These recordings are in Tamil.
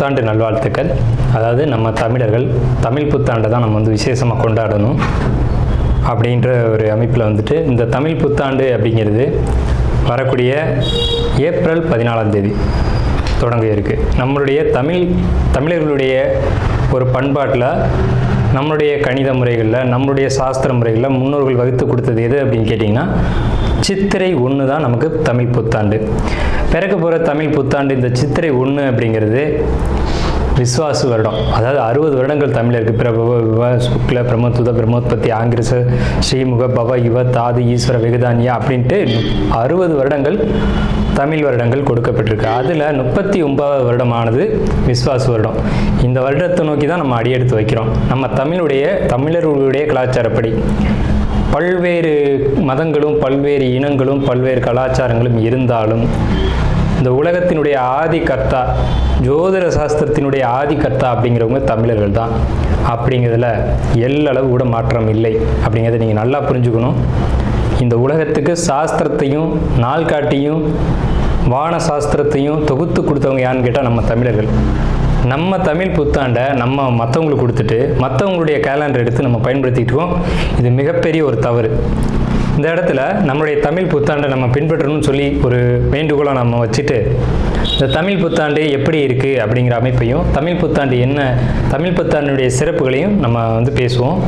புத்தாண்டு நல்வாழ்த்துக்கள். அதாவது நம்ம தமிழர்கள் தமிழ் புத்தாண்டை தான் நம்ம விசேஷமாக கொண்டாடணும் அப்படின்ற ஒரு அமைப்பில் இந்த தமிழ் புத்தாண்டு அப்படிங்கிறது வரக்கூடிய ஏப்ரல் 14ஆம் தேதி தொடங்க இருக்குது. நம்மளுடைய தமிழர்களுடைய ஒரு பண்பாட்டில், நம்மளுடைய கணித முறைகளில், நம்மளுடைய சாஸ்திர முறைகளில் முன்னோர்கள் வகுத்து கொடுத்தது எது அப்படின்னு கேட்டிங்கன்னா சித்திரை 1 தான் நமக்கு தமிழ் புத்தாண்டு. பிறக்க போகிற தமிழ் புத்தாண்டு இந்த சித்திரை 1 அப்படிங்கிறது விஸ்வாசு வருடம். அதாவது 60 வருடங்கள் தமிழருக்கு பிரபவ விவ சுக்ல பிரமோத்துத பிரமோத்பத்தி ஆங்கிரச ஸ்ரீமுக பவ யுவ தாது ஈஸ்வர வெகுதானியா அப்படின்ட்டு 60 வருடங்கள் தமிழ் வருடங்கள் கொடுக்கப்பட்டிருக்கு. அதில் 39வது வருடமானது விஸ்வாசு வருடம். இந்த வருடத்தை நோக்கி தான் நம்ம அடியெடுத்து வைக்கிறோம். நம்ம தமிழர்களுடைய கலாச்சாரப்படி பல்வேறு மதங்களும் பல்வேறு இனங்களும் பல்வேறு கலாச்சாரங்களும் இருந்தாலும் இந்த உலகத்தினுடைய ஆதி கர்த்தா, ஜோதிட சாஸ்திரத்தினுடைய ஆதி கர்த்தா அப்படிங்கிறவங்க தமிழர்கள் தான். அப்படிங்கிறதுல எல்லளவு கூட மாற்றம் இல்லை. அப்படிங்கிறத நீங்கள் நல்லா புரிஞ்சுக்கணும். இந்த உலகத்துக்கு சாஸ்திரத்தையும் நாள்காட்டியும் வான சாஸ்திரத்தையும் தொகுத்து கொடுத்தவங்க யாருன்னு கேட்டால் நம்ம தமிழர்கள். நம்ம தமிழ் புத்தாண்டை நம்ம மற்றவங்களுக்கு கொடுத்துட்டு மற்றவங்களுடைய கேலண்டர் எடுத்து நம்ம பயன்படுத்திட்டு இருக்கோம். இது மிகப்பெரிய ஒரு தவறு. இந்த இடத்துல நம்மளுடைய தமிழ் புத்தாண்டை நம்ம பின்பற்றணும்னு சொல்லி ஒரு வேண்டுகோளை நம்ம வச்சுட்டு இந்த தமிழ் புத்தாண்டு எப்படி இருக்குது அப்படிங்கிற அமைப்பையும், தமிழ் புத்தாண்டு என்ன, தமிழ் புத்தாண்டுடைய சிறப்புகளையும் நம்ம பேசுவோம்.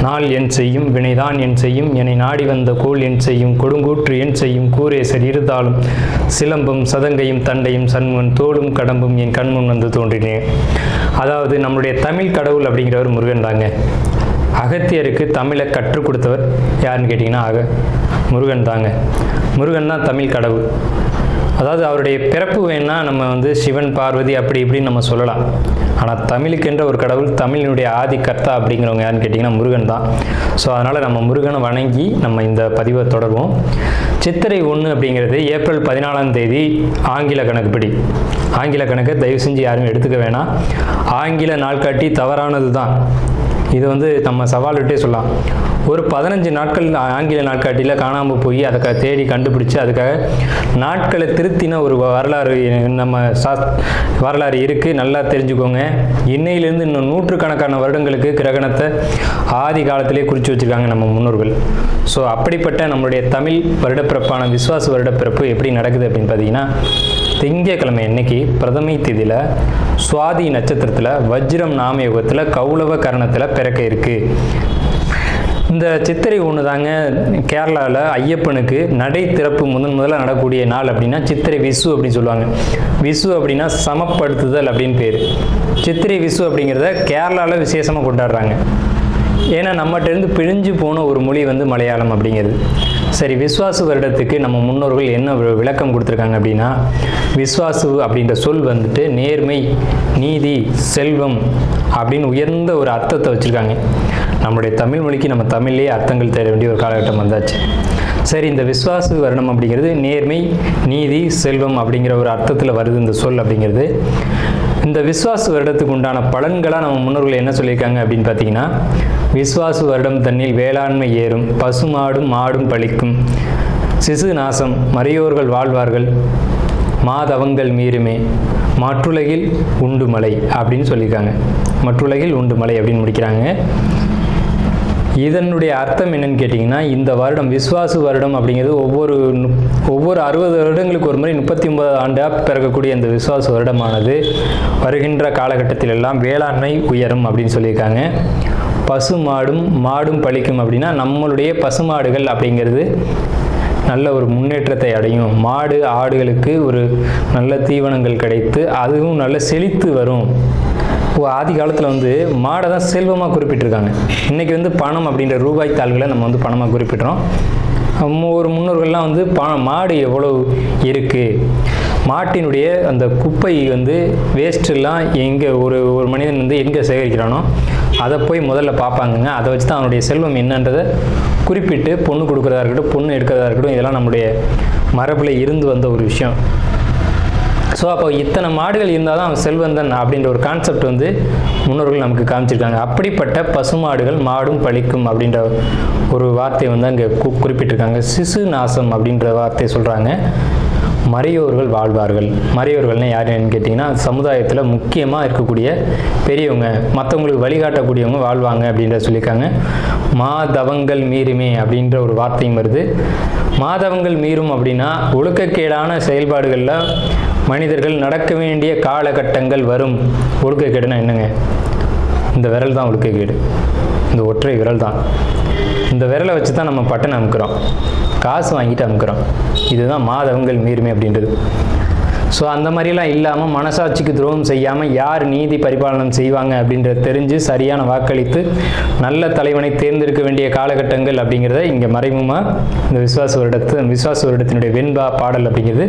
நாள் என் செய்யும் வினைதான் என் செய்யும் என்னை நாடி வந்த கோள் என் செய்யும் கொடுங்கூற்று என் செய்யும் கூரேசர் இருந்தாலும் சிலம்பும் சதங்கையும் தண்டையும் சண்முன் தோளும் கடம்பும் என் கண்முன் வந்து தோன்றினேன். அதாவது நம்மளுடைய தமிழ் கடவுள் அப்படிங்கிறவர் முருகன் தாங்க. அகத்தியருக்கு தமிழை கற்றுக் கொடுத்தவர் யாருன்னு கேட்டிங்கன்னா முருகன் தாங்க. முருகன் தான் தமிழ் கடவுள். அதாவது அவருடைய பிறப்பு வேணா நம்ம சிவன் பார்வதி அப்படி இப்படின்னு நம்ம சொல்லலாம். ஆனால் தமிழுக்கென்ற ஒரு கடவுள், தமிழினுடைய ஆதி கர்த்தா அப்படிங்கிறவங்க யாருன்னு கேட்டிங்கன்னா முருகன் தான். ஸோ அதனால் நம்ம முருகனை வணங்கி நம்ம இந்த பதிவை தொடர்வோம். சித்திரை 1 அப்படிங்கிறது ஏப்ரல் 14ஆம் தேதி ஆங்கில கணக்குப்படி. ஆங்கில கணக்கை தயவு செஞ்சு யாரும் எடுத்துக்க வேணாம். ஆங்கில நாள்காட்டி தவறானது தான். இது நம்ம சவால் விட்டே சொல்லலாம். ஒரு 15 நாட்கள் ஆங்கில நாட்காட்டியில் காணாமல் போய் அதை தேடி கண்டுபிடிச்சி அதுக்காக நாட்களை திருத்தின ஒரு வரலாறு நம்ம வரலாறு இருக்குது. நல்லா தெரிஞ்சுக்கோங்க. இன்னையிலேருந்து இன்னும் நூற்றுக்கணக்கான வருடங்களுக்கு கிரகணத்தை ஆதி காலத்திலே குறித்து வச்சுருக்காங்க நம்ம முன்னோர்கள். ஸோ அப்படிப்பட்ட நம்மளுடைய தமிழ் வருடப்பிறப்பான விஸ்வாச வருடப்பிறப்பு எப்படி நடக்குது அப்படின்னு பார்த்தீங்கன்னா, திங்கட்கிழமை அன்னைக்கு பிரதமை திதியில் சுவாதி நட்சத்திரத்தில் வஜ்ரம் நாமயோகத்தில் கௌளவ கரணத்தில் பிறக்க இருக்குது. இந்த சித்திரை 1 தாங்க கேரளாவில் ஐயப்பனுக்கு நடை திறப்பு முதல்ல நடக்கக்கூடிய நாள். அப்படின்னா சித்திரை விசு அப்படின்னு சொல்லுவாங்க. விசு அப்படின்னா சமப்படுத்துதல் அப்படின்னு பேர். சித்திரை விசு அப்படிங்கிறத கேரளாவில் விசேஷமாக கொண்டாடுறாங்க. ஏன்னா நம்மகிட்டேருந்து பிழிஞ்சு போன ஒரு மொழி மலையாளம் அப்படிங்கிறது. சரி, விஸ்வாசு வருடத்துக்கு நம்ம முன்னோர்கள் என்ன விளக்கம் கொடுத்துருக்காங்க அப்படின்னா, விஸ்வாசு அப்படின்ற சொல் நேர்மை, நீதி, செல்வம் அப்படின்னு உயர்ந்த ஒரு அர்த்தத்தை வச்சுருக்காங்க. நம்முடைய தமிழ் மொழிக்கு நம்ம தமிழ்லேயே அர்த்தங்கள் தேட வேண்டிய ஒரு காலகட்டம் வந்தாச்சு. சரி, இந்த விஸ்வாசு வருடம் அப்படிங்கிறது நேர்மை, நீதி, செல்வம் அப்படிங்கிற ஒரு அர்த்தத்தில் வருது இந்த சொல் அப்படிங்கிறது. இந்த விஸ்வாசு வருடத்துக்கு உண்டான பலன்களாக நம்ம முன்னோர்கள் என்ன சொல்லியிருக்காங்க அப்படின்னு பார்த்தீங்கன்னா, விஸ்வாசு வருடம் தன்னில் வேளாண்மை ஏறும், பசுமாடும் மாடும் பழிக்கும், சிசு நாசம், மறையோர்கள் வாழ்வார்கள், மாதவங்கள் மீறுமே, மற்றுலகில் உண்டு மலை அப்படின்னு சொல்லியிருக்காங்க. மற்றுலகில் உண்டு மலை அப்படின்னு முடிக்கிறாங்க. இதனுடைய அர்த்தம் என்னன்னு கேட்டிங்கன்னா, இந்த வருடம் விஸ்வாசு வருடம் அப்படிங்கிறது ஒவ்வொரு 60 வருடங்களுக்கு ஒரு முறை 39 ஆண்டாக பிறக்கக்கூடிய இந்த விஸ்வாசு வருடமானது வருகின்ற காலகட்டத்தில் எல்லாம் வேளாண்மை உயரும் அப்படின்னு சொல்லியிருக்காங்க. பசு மாடும் பழிக்கும் அப்படின்னா நம்மளுடைய பசுமாடுகள் அப்படிங்கிறது நல்ல ஒரு முன்னேற்றத்தை அடையும். மாடு ஆடுகளுக்கு ஒரு நல்ல தீவனங்கள் கிடைத்து அதுவும் நல்ல செழித்து வரும். ஆதி காலத்தில் மாடை தான் செல்வமாக குறிப்பிட்டிருக்காங்க. இன்றைக்கி பணம் அப்படின்ற ரூபாய் தாள்களை நம்ம பணமாக குறிப்பிட்றோம். ஒரு முன்னோர்கள்லாம் மாடு எவ்வளோ இருக்குது, மாட்டினுடைய அந்த குப்பை வேஸ்ட்டெல்லாம் எங்கே ஒரு மனிதன் எங்கே சேகரிக்கிறானோ அதை போய் முதல்ல பார்ப்பாங்கங்க. அதை வச்சு தான் அவனுடைய செல்வம் என்னன்றதை குறிப்பிட்டு பொண்ணு கொடுக்குறதா இருக்கட்டும், பொண்ணு எடுக்கிறதா இருக்கட்டும், இதெல்லாம் நம்முடைய மரபில் இருந்து வந்த ஒரு விஷயம். ஸோ அப்போ இத்தனை மாடுகள் இருந்தால் தான் அவன் செல்வந்தன் அப்படின்ற ஒரு கான்செப்ட் முன்னோர்கள் நமக்கு காமிச்சிருக்காங்க. அப்படிப்பட்ட பசுமாடுகள் மாடும் பழிக்கும் அப்படின்ற ஒரு வார்த்தையை அங்கே குறிப்பிட்டிருக்காங்க. சிசு நாசம் அப்படின்ற வார்த்தையை சொல்கிறாங்க. மறையோர்கள் வாழ்வார்கள். மறையோர்கள்னால் யாருன்னு கேட்டிங்கன்னா சமுதாயத்தில் முக்கியமாக இருக்கக்கூடிய பெரியவங்க, மற்றவங்களுக்கு வழிகாட்டக்கூடியவங்க வாழ்வாங்க அப்படின்ற சொல்லியிருக்காங்க. மாதவங்கள் மீறுமே அப்படின்ற ஒரு வார்த்தையும் வருது. மாதவங்கள் மீறும் அப்படின்னா ஒழுக்கக்கேடான செயல்பாடுகளில் மனிதர்கள் நடக்க வேண்டிய காலகட்டங்கள் வரும். ஒழுக்கக்கேடுனா என்னங்க? இந்த விரல் தான் ஒழுக்கக்கேடு, இந்த ஒற்றை விரல் தான். இந்த விரலை வச்சு தான் நம்ம பட்டன் அமுக்கிறோம், காசு வாங்கிட்டு அமுக்கிறோம். இதுதான் மாதவங்கள் மீறுமே அப்படின்றது. ஸோ அந்த மாதிரிலாம் இல்லாமல் மனசாட்சிக்கு துரோகம் செய்யாமல் யார் நீதி பரிபாலனம் செய்வாங்க அப்படின்றத தெரிஞ்சு சரியான வாக்களித்து நல்ல தலைவனை தேர்ந்தெடுக்க வேண்டிய காலகட்டங்கள் அப்படிங்கிறத இங்கே மறைமுகமாக இந்த விசுவாச வருடத்தினுடைய வெண்பா பாடல் அப்படிங்கிறது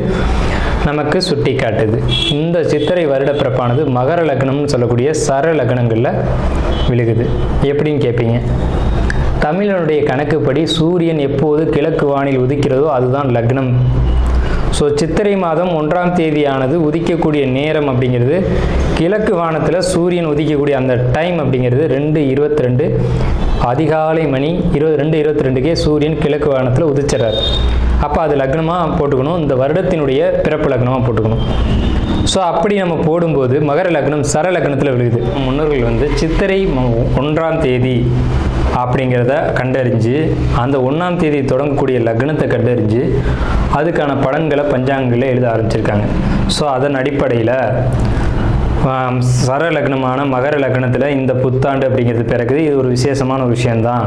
நமக்கு சுட்டி காட்டுது. இந்த சித்திரை வருட பிறப்பானது மகர லக்னம்னு சொல்லக்கூடிய சர லக்னங்களில் விழுகுது. எப்படின்னு கேட்பீங்க? தமிழனுடைய கணக்குப்படி சூரியன் எப்போது கிழக்கு வானில் உதிக்கிறதோ அதுதான் லக்னம். ஸோ சித்திரை மாதம் 1ஆம் தேதியானது உதிக்கக்கூடிய நேரம் அப்படிங்கிறது கிழக்கு வானத்தில் சூரியன் உதிக்கக்கூடிய அந்த டைம் அப்படிங்கிறது 2:22 அதிகாலை மணி 2:22க்கே சூரியன் கிழக்கு வானத்தில் உதிச்சிடறார். அப்போ அது லக்னமாக போட்டுக்கணும், இந்த வருடத்தினுடைய பிறப்பு லக்னமாக போட்டுக்கணும். ஸோ அப்படி நம்ம போடும்போது மகர லக்னம் சர லக்னத்தில் விழுகுது. முன்னோர்கள் சித்திரை 1ஆம் தேதி அப்படிங்கிறத கண்டறிஞ்சு அந்த 1ஆம் தேதி தொடங்கக்கூடிய லக்னத்தை கண்டறிஞ்சு அதுக்கான பலன்களை பஞ்சாங்கங்களில் எழுத ஆரம்பிச்சிருக்காங்க. ஸோ அதன் அடிப்படையில் சர லக்னமான மகர லக்னத்தில் இந்த புத்தாண்டு அப்படிங்கிறது பிறகுது. இது ஒரு விசேஷமான ஒரு விஷயந்தான்.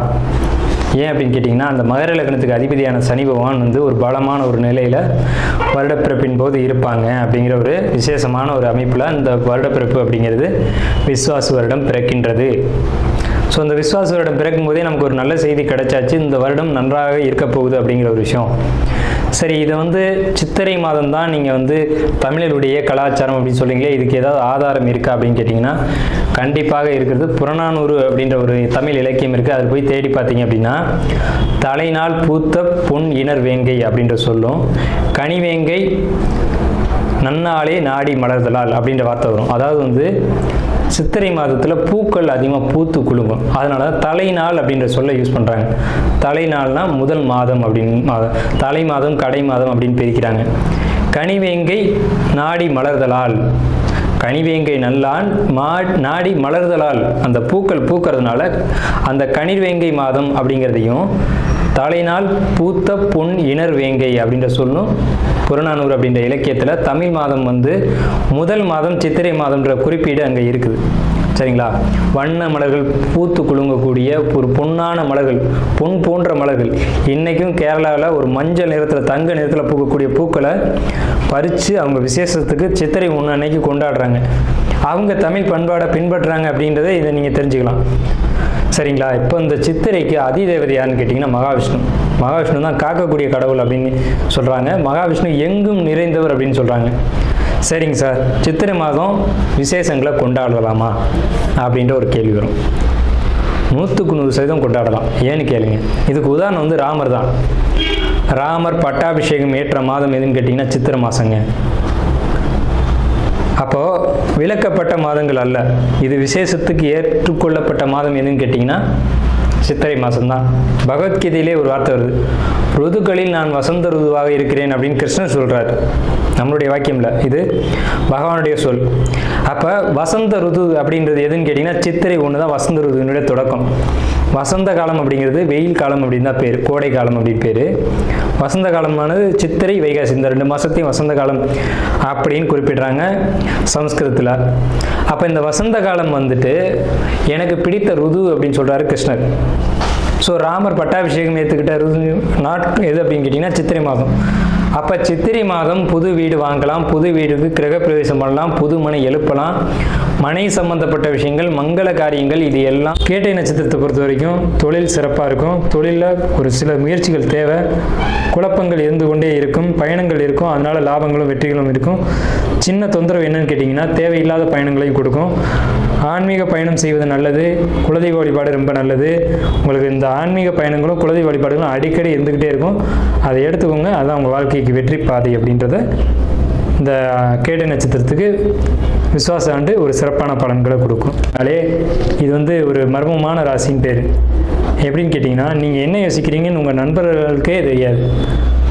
ஏன் அப்படின்னு கேட்டிங்கன்னா, அந்த மகர லக்னத்துக்கு அதிபதியான சனி பகவான் ஒரு பலமான ஒரு நிலையில் வருடப்பிறப்பின் போது இருப்பாங்க அப்படிங்கிற ஒரு விசேஷமான ஒரு அமைப்பில் இந்த வருடப்பிறப்பு அப்படிங்கிறது விஸ்வாச வருடம் பிறக்கின்றது. ஸோ இந்த விஸ்வாச வருடம் பிறக்கும் போதே நமக்கு ஒரு நல்ல செய்தி கிடைச்சாச்சு, இந்த வருடம் நன்றாக இருக்க போகுது அப்படிங்கிற ஒரு விஷயம். சரி, இதை சித்திரை மாதம் தான் நீங்கள் தமிழருடைய கலாச்சாரம் அப்படின்னு சொல்லிங்களே, இதுக்கு ஏதாவது ஆதாரம் இருக்கா அப்படின்னு கேட்டிங்கன்னா கண்டிப்பாக இருக்கிறது. புறநானூறு அப்படின்ற ஒரு தமிழ் இலக்கியம் இருக்குது. அதில் போய் தேடி பார்த்தீங்க அப்படின்னா தலைநாள் பூத்த பொன் இணர் வேங்கை அப்படின்ற சொல்லும், கனிவேங்கை நன்னாளே நாடி மலர்தலால் அப்படின்ற வார்த்தை வரும். அதாவது சித்திரை மாதத்தில் பூக்கள் அதிகமாக பூத்து குலுங்கும். அதனால தலைநாள் அப்படின்ற சொல்ல யூஸ் பண்ணுறாங்க. தலைநாள்னா முதல் மாதம் அப்படின்னு, தலை மாதம் கடை மாதம் அப்படின்னு பிரிக்கிறாங்க. கனிவேங்கை நாடி மலர்தலால், கனிவேங்கை நல்லான் நாடி மலர்தலால், அந்த பூக்கள் பூக்கிறதுனால அந்த கனிவேங்கை மாதம் அப்படிங்கிறதையும் தலைநாள் பூத்த பொன் இணர் வேங்கை அப்படின்ற சொல்லும் புறநானூறு அப்படின்ற இலக்கியத்தில் தமிழ் மாதம் முதல் மாதம் சித்திரை மாதம்ன்ற குறிப்பீடு அங்கே இருக்குது. சரிங்களா? வண்ண மலர்கள் பூத்து குலுங்கக்கூடிய ஒரு பொன்னான மலர்கள், பொன் போன்ற மலர்கள். இன்றைக்கும் கேரளாவில் ஒரு மஞ்சள் நிறத்தில் தங்க நிறத்தில் பூக்கக்கூடிய பூக்களை பறித்து அவங்க விசேஷத்துக்கு சித்திரை 1 அன்னைக்கு கொண்டாடுறாங்க. அவங்க தமிழ் பண்பாடை பின்பற்றுறாங்க அப்படின்றத இதை நீங்கள் தெரிஞ்சுக்கலாம். சரிங்களா? இப்போ இந்த சித்திரைக்கு அதிதேவதை யாருன்னு கேட்டிங்கன்னா மகாவிஷ்ணு. மகாவிஷ்ணு தான் காக்கக்கூடிய கடவுள் அப்படின்னு சொல்கிறாங்க. மகாவிஷ்ணு எங்கும் நிறைந்தவர் அப்படின்னு சொல்கிறாங்க. சரிங்க சார், சித்திரை மாதம் விசேஷங்களை கொண்டாடலாமா அப்படின்ற ஒரு கேள்வி வரும். 100க்கு 100% கொண்டாடலாம். ஏன்னு கேளுங்க. இதுக்கு உதாரணம் ராமர் தான். ராமர் பட்டாபிஷேகம் ஏற்ற மாதம் எதுன்னு கேட்டிங்கன்னா சித்திரை மாதங்க. அப்போது விலக்கப்பட்ட மாதங்கள் அல்ல, இது விசேஷத்துக்கு ஏற்றுக்கொள்ளப்பட்ட மாதம் எதுன்னு கேட்டிங்கன்னா சித்திரை மாதம்தான். பகவத்கீதையிலே ஒரு வார்த்தை வருது, ருதுக்களில் நான் வசந்த ருதுவாக இருக்கிறேன் அப்படின்னு கிருஷ்ணன் சொல்கிறார். நம்மளுடைய வாக்கியம்ல, இது பகவானுடைய சொல். அப்போ வசந்த ருது அப்படின்றது எதுன்னு கேட்டிங்கன்னா சித்திரை 1 தான் வசந்த ருதுனுடைய தொடக்கம். வசந்த காலம் அப்படிங்கிறது வெயில் காலம் அப்படின்னு தான் பேர், கோடை காலம் அப்படின்னு பேர். வசந்த காலமானது சித்திரை வைகாசி, இந்த 2 மாதத்தையும் வசந்த காலம் அப்படின்னு குறிப்பிடுறாங்க சமஸ்கிருதத்தில். அப்போ இந்த வசந்த காலம் எனக்கு பிடித்த ருது அப்படின்னு சொல்கிறாரு கிருஷ்ணர். ஸோ ராமர் பட்டாபிஷேகம் ஏற்றுக்கிட்ட நாட்கள் எது அப்படின்னு கேட்டிங்கன்னா சித்திரை மாதம். அப்போ சித்திரை மாதம் புது வீடு வாங்கலாம், புது வீடுக்கு கிரகப்பிரவேசம் பண்ணலாம், புது மனை எழுப்பலாம், மனை சம்பந்தப்பட்ட விஷயங்கள், மங்கள காரியங்கள், இது எல்லாம். கேட்டை நட்சத்திரத்தை பொறுத்த வரைக்கும் தொழில் சிறப்பாக இருக்கும். தொழிலில் ஒரு சில முயற்சிகள் தேவை, குழப்பங்கள் இருந்து கொண்டே இருக்கும், பயணங்கள் இருக்கும், அதனால லாபங்களும் வெற்றிகளும் இருக்கும். சின்ன தொந்தரவு என்னன்னு கேட்டிங்கன்னா தேவையில்லாத பயணங்களையும் கொடுக்கும். ஆன்மீக பயணம் செய்வது நல்லது, குலதெய்வ வழிபாடு ரொம்ப நல்லது. உங்களுக்கு இந்த ஆன்மீக பயணங்களும் குலதெய்வ வழிபாடுகளும் அடிக்கடி இருந்துக்கிட்டே இருக்கும். அதை எடுத்துக்கோங்க, அதுதான் உங்கள் வாழ்க்கைக்கு வெற்றி பாதை அப்படின்றத இந்த கேட்டை நட்சத்திரத்துக்கு விசுவாச ஆண்டு ஒரு சிறப்பான பலன்களை கொடுக்கும். அதே இது ஒரு மர்மமான ராசின்னு பேர். எப்படின்னு கேட்டிங்கன்னா, நீங்கள் என்ன யோசிக்கிறீங்கன்னு உங்கள் நண்பர்களுக்கே தெரியாது.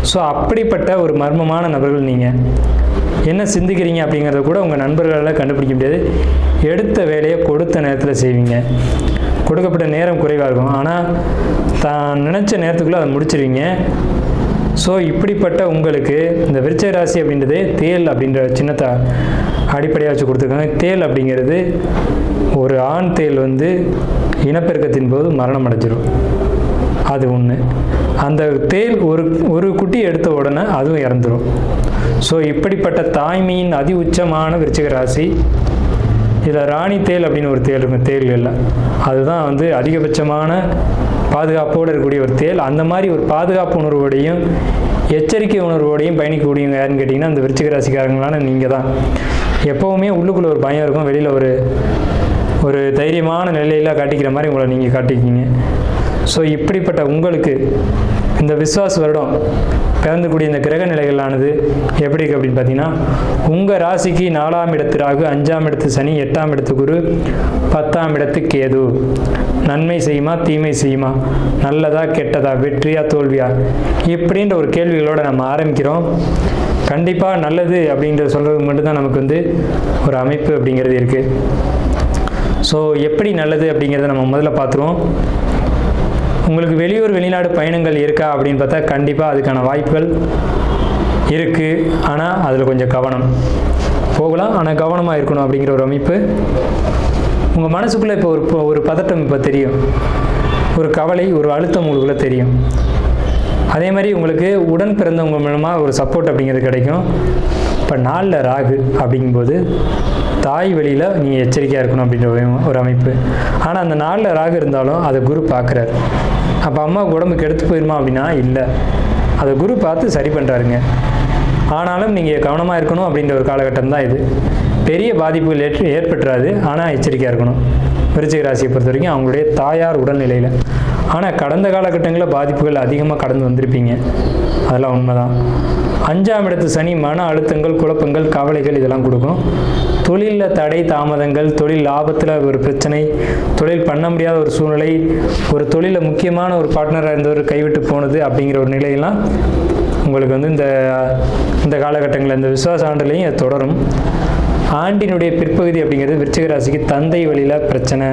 ஸோ அப்படிப்பட்ட ஒரு மர்மமான நபர்கள் நீங்கள். என்ன சிந்திக்கிறீங்க அப்படிங்கிறத கூட உங்கள் நண்பர்களால் கண்டுபிடிக்க முடியாது. எடுத்த வேலையை கொடுத்த நேரத்தில் செய்வீங்க. கொடுக்கப்பட்ட நேரம் குறைவாக இருக்கும், ஆனால் தான் நினச்ச நேரத்துக்குள்ளே அதை முடிச்சிருவீங்க. ஸோ இப்படிப்பட்ட உங்களுக்கு இந்த விருச்சிக ராசி அப்படின்றது தேல் அப்படின்ற சின்னத்தை அடிப்படையாக வச்சு கொடுத்துருக்காங்க. தேல் அப்படிங்கிறது ஒரு ஆண் தேல் வந்து இனப்பெருக்கத்தின் போது மரணம் அடைஞ்சிடும். அது ஒன்று. அந்த தேல் ஒரு குட்டி எடுத்த உடனே அதுவும் இறந்துடும். ஸோ இப்படிப்பட்ட தாய்மையின் அதி உச்சமான விருச்சிக ராசி. இதில் ராணி தேல் அப்படின்னு ஒரு தேல் இருக்கும், தேல்களில் அதுதான் வந்து அதிகபட்சமான பாதுகாப்போடு இருக்கக்கூடிய ஒரு தேல். அந்த மாதிரி ஒரு பாதுகாப்பு உணர்வோடையும் எச்சரிக்கை உணர்வோடையும் பயணிக்கக்கூடியவங்க யாருன்னு கேட்டிங்கன்னா அந்த விருச்சிக ராசிக்காரங்களான நீங்கள் தான். எப்போவுமே உள்ளுக்குள்ளே ஒரு பயம் இருக்கும், வெளியில் ஒரு தைரியமான நிலையில் காட்டிக்கிற மாதிரி உங்களை நீங்கள் காட்டிக்கிங்க. ஸோ இப்படிப்பட்ட உங்களுக்கு இந்த விஸ்வாச வருடம் பிறந்தக்கூடிய இந்த கிரக நிலைகளானது எப்படி இருக்குது அப்படின்னு பார்த்தீங்கன்னா, உங்கள் ராசிக்கு 4ஆம் இடத்து ராகு, 5ஆம் இடத்து சனி, 8ஆம் இடத்து குரு, 10ஆம் இடத்து கேது. நன்மை செய்யுமா தீமை செய்யுமா, நல்லதா கெட்டதா, வெற்றியா தோல்வியா, இப்படின்ற ஒரு கேள்விகளோடு நம்ம ஆரம்பிக்கிறோம். கண்டிப்பாக நல்லது அப்படின்றத சொல்கிறது மட்டும்தான் நமக்கு வந்து ஒரு அமைப்பு அப்படிங்கிறது இருக்குது. ஸோ எப்படி நல்லது அப்படிங்கிறத நம்ம முதல்ல பார்த்துருவோம். உங்களுக்கு வெளியூர் வெளிநாடு பயணங்கள் இருக்கா அப்படின்னு பார்த்தா கண்டிப்பாக அதுக்கான வாய்ப்புகள் இருக்குது. ஆனால் அதில் கொஞ்சம் கவனம் போகலாம், ஆனால் கவனமாக இருக்கணும் அப்படிங்கிற ஒரு அமைப்பு. உங்கள் மனசுக்குள்ளே இப்போ ஒரு பதட்டம் இப்போ தெரியும், ஒரு கவலை, ஒரு அழுத்தம் உங்களுக்குள்ளே தெரியும். அதே மாதிரி உங்களுக்கு உடன் பிறந்தவங்க மூலமாக ஒரு சப்போர்ட் அப்படிங்கிறது கிடைக்கும். இப்போ 4ல் ராகு அப்படிங்கும்போது தாய் வழியில் நீங்கள் எச்சரிக்கையாக இருக்கணும் அப்படின்ற ஒரு அமைப்பு. ஆனால் அந்த 4ல் ராகு இருந்தாலும் அதை குரு பார்க்குறாரு. அப்போ அம்மாவுக்கு உடம்புக்கு எடுத்து போயிருமா அப்படின்னா இல்லை, அதை குரு பார்த்து சரி பண்ணுறாருங்க. ஆனாலும் நீங்கள் கவனமாக இருக்கணும் அப்படின்ற ஒரு காலகட்டம் தான் இது. பெரிய பாதிப்புகள் ஏற்பட்டுறாது, ஆனால் எச்சரிக்கையாக இருக்கணும். விருச்சிக ராசியை பொறுத்த வரைக்கும் அவங்களுடைய தாயார் உடல்நிலையில். ஆனால் கடந்த காலகட்டங்களில் பாதிப்புகள் அதிகமாக கடந்து வந்திருப்பீங்க, அதெல்லாம் உண்மைதான். 5ஆம் இடத்து சனி மன அழுத்தங்கள், குழப்பங்கள், கவலைகள் இதெல்லாம் கொடுக்கும். தொழிலில் தடை தாமதங்கள், தொழில் லாபத்தில் ஒரு பிரச்சனை, தொழில் பண்ண முடியாத ஒரு சூழ்நிலை, ஒரு தொழிலில் முக்கியமான ஒரு பார்ட்னராக இருந்தவர் கைவிட்டு போனது அப்படிங்கிற ஒரு நிலையெல்லாம் உங்களுக்கு வந்து இந்த காலகட்டங்களில் இந்த விசுவாச ஆண்டுலையும் அது தொடரும். ஆண்டினுடைய பிற்பகுதி அப்படிங்கிறது விருச்சிக ராசிக்கு தந்தை வழியில் பிரச்சனை,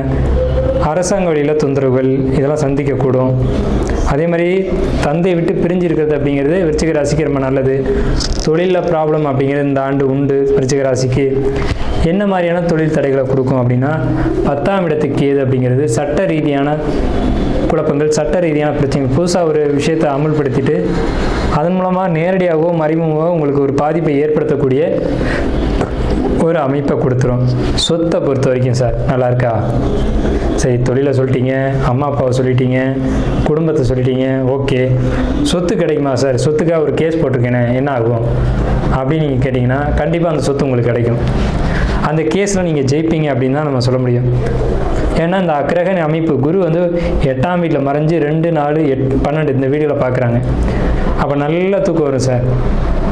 அரசாங்க வழியில் தொந்தரவுகள் இதெல்லாம் சந்திக்கக்கூடும். அதே மாதிரி தந்தையை விட்டு பிரிஞ்சு இருக்கிறது அப்படிங்கிறது விருச்சிக ராசிக்கு ரொம்ப நல்லது. தொழிலில் ப்ராப்ளம் அப்படிங்கிறது இந்த ஆண்டு உண்டு. விருச்சிக ராசிக்கு என்ன மாதிரியான தொழில் தடைகளை கொடுக்கும் அப்படின்னா, 10ஆம் இடத்துக்கு ஏது அப்படிங்கிறது சட்ட ரீதியான குழப்பங்கள், சட்ட ரீதியான பிரச்சனைகள். புதுசாக ஒரு விஷயத்தை அமுல்படுத்திட்டு அதன் மூலமாக நேரடியாகவோ மறைமுகமாகவோ உங்களுக்கு ஒரு பாதிப்பை ஏற்படுத்தக்கூடிய ஒரு அமைப்பை கொடுத்துரும். சொத்தை பொறுத்த வரைக்கும் சார் நல்லா இருக்கா? சரி, தொழிலை சொல்லிட்டீங்க, அம்மா அப்பாவை சொல்லிட்டீங்க, குடும்பத்தை சொல்லிட்டீங்க, ஓகே. சொத்து கிடைக்குமா சார்? சொத்துக்காக ஒரு கேஸ் போட்டிருக்கேனே என்ன ஆகும் அப்படின்னு நீங்கள் கேட்டிங்கன்னா கண்டிப்பாக அந்த சொத்து உங்களுக்கு கிடைக்கும். அந்த கேஸில் நீங்கள் ஜெயிப்பீங்க அப்படின்னு தான் நம்ம சொல்ல முடியும். ஏன்னா இந்த கிரக அமைப்பு குரு வந்து 8ஆம் வீட்டில் மறைஞ்சு 2, 4, 8, 12 இந்த வீடியோவில் பார்க்குறாங்க. அப்போ நல்ல தூக்கம் வரும் சார்.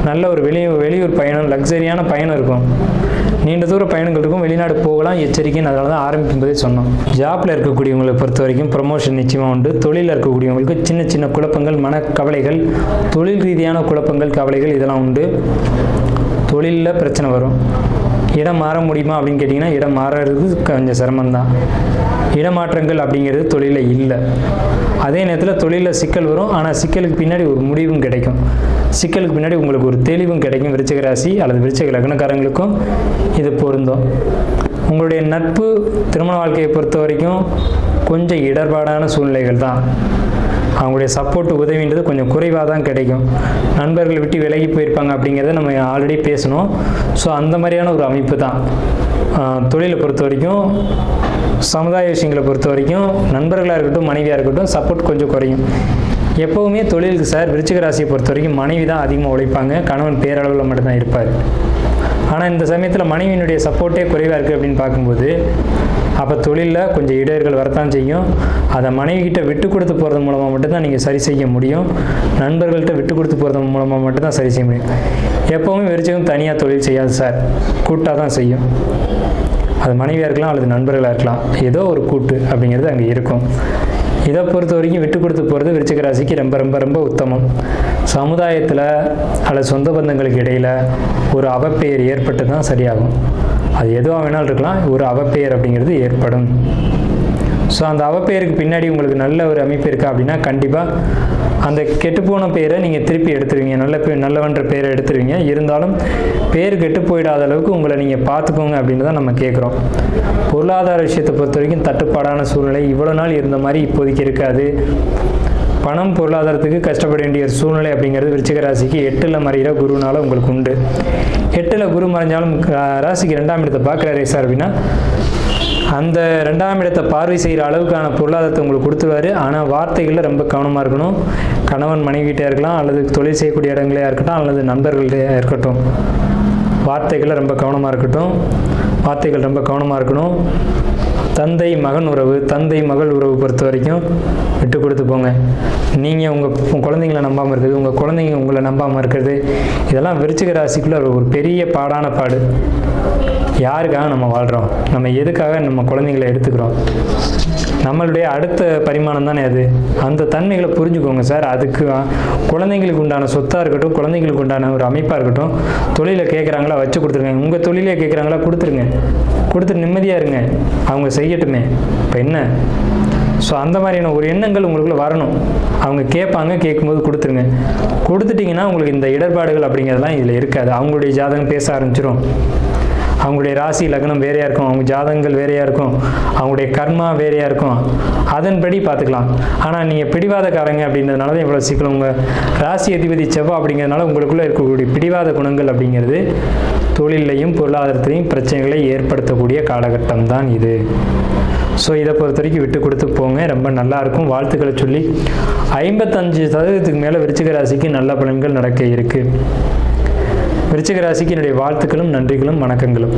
நல்ல ஒரு வெளியூர் பயணம், லக்ஸரியான பயணம் இருக்கும், நீண்ட தூர பயணங்கள் இருக்கும், வெளிநாடு போகலாம், எச்சரிக்கைன்னு அதனால தான் ஆரம்பிக்கும் போதே சொன்னோம். ஜாப்பில் இருக்கக்கூடியவங்களை பொறுத்த வரைக்கும் ப்ரமோஷன் நிச்சயமாக உண்டு. தொழிலில் இருக்கக்கூடியவங்களுக்கு சின்ன சின்ன குழப்பங்கள், மனக்கவலைகள், தொழில் ரீதியான குழப்பங்கள், கவலைகள் இதெல்லாம் உண்டு. தொழிலில் பிரச்சனை வரும். இடம் மாற முடியுமா அப்படின்னு கேட்டிங்கன்னா இடம் மாறுறது கொஞ்சம் சிரமம்தான். இடமாற்றங்கள் அப்படிங்கிறது தொழிலில் இல்லை. அதே நேரத்தில் தொழிலில் சிக்கல் வரும், ஆனால் சிக்கலுக்கு பின்னாடி ஒரு முடிவும் கிடைக்கும். சிக்கலுக்கு பின்னாடி உங்களுக்கு ஒரு தெளிவும் கிடைக்கும். விருச்சிக ராசி அல்லது விருச்சிக லக்னக்காரங்களுக்கும் இது பொருந்தும். உங்களுடைய நட்பு, திருமண வாழ்க்கையை பொறுத்த வரைக்கும் கொஞ்சம் இடர்பாடான சூழ்நிலைகள் தான். அவங்களுடைய சப்போர்ட் உதவின்றது கொஞ்சம் குறைவாக தான் கிடைக்கும். நண்பர்கள் விட்டு விலகி போயிருப்பாங்க அப்படிங்கிறத நம்ம ஆல்ரெடி பேசணும். ஸோ அந்த மாதிரியான ஒரு அமைப்பு தான். தொழிலை பொறுத்த வரைக்கும், சமுதாய விஷயங்களை பொறுத்த வரைக்கும் நண்பர்களாக இருக்கட்டும், மனைவியாக இருக்கட்டும், சப்போர்ட் கொஞ்சம் குறையும். எப்போவுமே தொழிலுக்கு சார் விருச்சிக ராசியை பொறுத்த வரைக்கும் மனைவி தான் அதிகமாக உழைப்பாங்க, கணவன் பேரளவில் மட்டும்தான் இருப்பார். ஆனால் இந்த சமயத்தில் மனைவியினுடைய சப்போர்ட்டே குறைவாக இருக்குது அப்படின்னு பார்க்கும்போது அப்போ தொழிலில் கொஞ்சம் இடையர்கள் வரத்தான் செய்யும். அதை மனைவிக்கிட்ட விட்டு கொடுத்து போகிறது மூலமாக மட்டும்தான் நீங்கள் சரி செய்ய முடியும். நண்பர்கள்ட்ட விட்டு கொடுத்து போகிறது மூலமாக மட்டும்தான் சரி செய்ய முடியும். எப்போவுமே விருச்சிகம் தனியாக தொழில் செய்யாது சார், கூட்டாக தான் செய்யும். அது மனைவியாக இருக்கலாம் அல்லது நண்பர்களாக இருக்கலாம், ஏதோ ஒரு கூட்டு அப்படிங்கிறது அங்கே இருக்கும். இதை பொறுத்த வரைக்கும் விட்டு கொடுத்து போகிறது விருச்சிக ராசிக்கு ரொம்ப ரொம்ப ரொம்ப உத்தமம். சமுதாயத்தில் அல்லது சொந்த பந்தங்களுக்கு இடையில் ஒரு அவப்பெயர் ஏற்பட்டு தான் சரியாகும். அது எதுவாக வேணாலும் இருக்கலாம், ஒரு அவப்பெயர் அப்படிங்கிறது ஏற்படும். ஸோ அந்த அவப்பெயருக்கு பின்னாடி உங்களுக்கு நல்ல ஒரு அமைப்பு இருக்கா அப்படின்னா கண்டிப்பாக அந்த கெட்டுப்போன பேரை நீங்கள் திருப்பி எடுத்துருவீங்க, நல்லவன்ற பேரை எடுத்துருவீங்க. இருந்தாலும் பேர் கெட்டு போயிடாத அளவுக்கு உங்களை நீங்கள் பார்த்துக்கோங்க அப்படின்னு தான் நம்ம கேட்குறோம். பொருளாதார விஷயத்தை பொறுத்த வரைக்கும் தட்டுப்பாடான சூழ்நிலை இவ்வளோ நாள் இருந்த மாதிரி இப்போதைக்கு இருக்காது. பணம் பொருளாதாரத்துக்கு கஷ்டப்பட வேண்டிய ஒரு சூழ்நிலை அப்படிங்கிறது விருச்சிக ராசிக்கு 8ல் மறைகிற குருனால உங்களுக்கு உண்டு. 8ல் குரு மறைஞ்சாலும் ராசிக்கு 2ஆம் இடத்தை பார்க்குறாரு சார் அப்படின்னா அந்த 2ஆம் இடத்தை பார்வை செய்கிற அளவுக்கான பொருளாதாரத்தை உங்களுக்கு கொடுத்துருவாரு. ஆனால் வார்த்தைகளில் ரொம்ப கவனமாக இருக்கணும். கணவன் மனைவிகிட்டே இருக்கலாம், அல்லது தொழில் செய்யக்கூடிய இடங்களையாக இருக்கட்டும், அல்லது நண்பர்கள்ட்டே இருக்கட்டும், வார்த்தைகளில் ரொம்ப கவனமாக இருக்கணும். தந்தை மகன் உறவு, தந்தை மகள் உறவு பொறுத்த வரைக்கும் விட்டு கொடுத்து போங்க. நீங்கள் உங்கள் குழந்தைங்கள நம்பாமல் இருக்கிறது, உங்கள் குழந்தைங்க உங்களை நம்பாமல் இருக்கிறது, இதெல்லாம் விருச்சிக ராசிக்குள்ள ஒரு பெரிய பாடான பாடு. யாருக்காக நம்ம வாழ்கிறோம், நம்ம எதுக்காக நம்ம குழந்தைங்களை எடுத்துக்கிறோம், நம்மளுடைய அடுத்த பரிமாணம் தானே அது. அந்த தன்மைகளை புரிஞ்சுக்கோங்க சார். அதுக்கு குழந்தைங்களுக்கு உண்டான சொத்தாக இருக்கட்டும், குழந்தைங்களுக்கு உண்டான ஒரு அமைப்பாக இருக்கட்டும், தொழிலை கேட்குறாங்களா வச்சு கொடுத்துருங்க. உங்கள் தொழிலே கேட்குறாங்களா கொடுத்துருங்க, கொடுத்துட்டு நிம்மதியாக இருங்க, அவங்க செய்யட்டுமே. இப்போ என்ன? ஸோ அந்த மாதிரியான ஒரு எண்ணங்கள் உங்களுக்குள்ள வரணும். அவங்க கேட்பாங்க, கேட்கும்போது கொடுத்துருங்க. கொடுத்துட்டிங்கன்னா உங்களுக்கு இந்த இடர்பாடுகள் அப்படிங்கிறதுலாம் இதில் இருக்காது. அவங்களுடைய ஜாதகம் பேச ஆரம்பிச்சிடும். அவங்களுடைய ராசி லக்னம் வேறையாக இருக்கும், அவங்க ஜாதகங்கள் வேறையாக இருக்கும், அவங்களுடைய கர்மா வேறையாக இருக்கும். அதன்படி பார்த்துக்கலாம். ஆனால் நீங்கள் பிடிவாதக்காரங்க அப்படின்றதுனால தான் இவ்வளோ சிக்கல். உங்கள் ராசி அதிபதி செவ்வாய் அப்படிங்கிறதுனால உங்களுக்குள்ளே இருக்கக்கூடிய பிடிவாத குணங்கள் அப்படிங்கிறது தொழிலையும் பொருளாதாரத்திலையும் பிரச்சனைகளை ஏற்படுத்தக்கூடிய காலகட்டம் தான் இது. ஸோ இதை பொறுத்த வரைக்கும் விட்டு கொடுத்து போங்க, ரொம்ப நல்லாயிருக்கும். வாழ்த்துக்களை சொல்லி 55% மேலே விருச்சிக ராசிக்கு நல்ல பலன்கள் நடக்க இருக்குது. விருச்சிக ராசிக்கு என்னுடைய வாழ்த்துக்களும் நன்றிகளும் வணக்கங்களும்.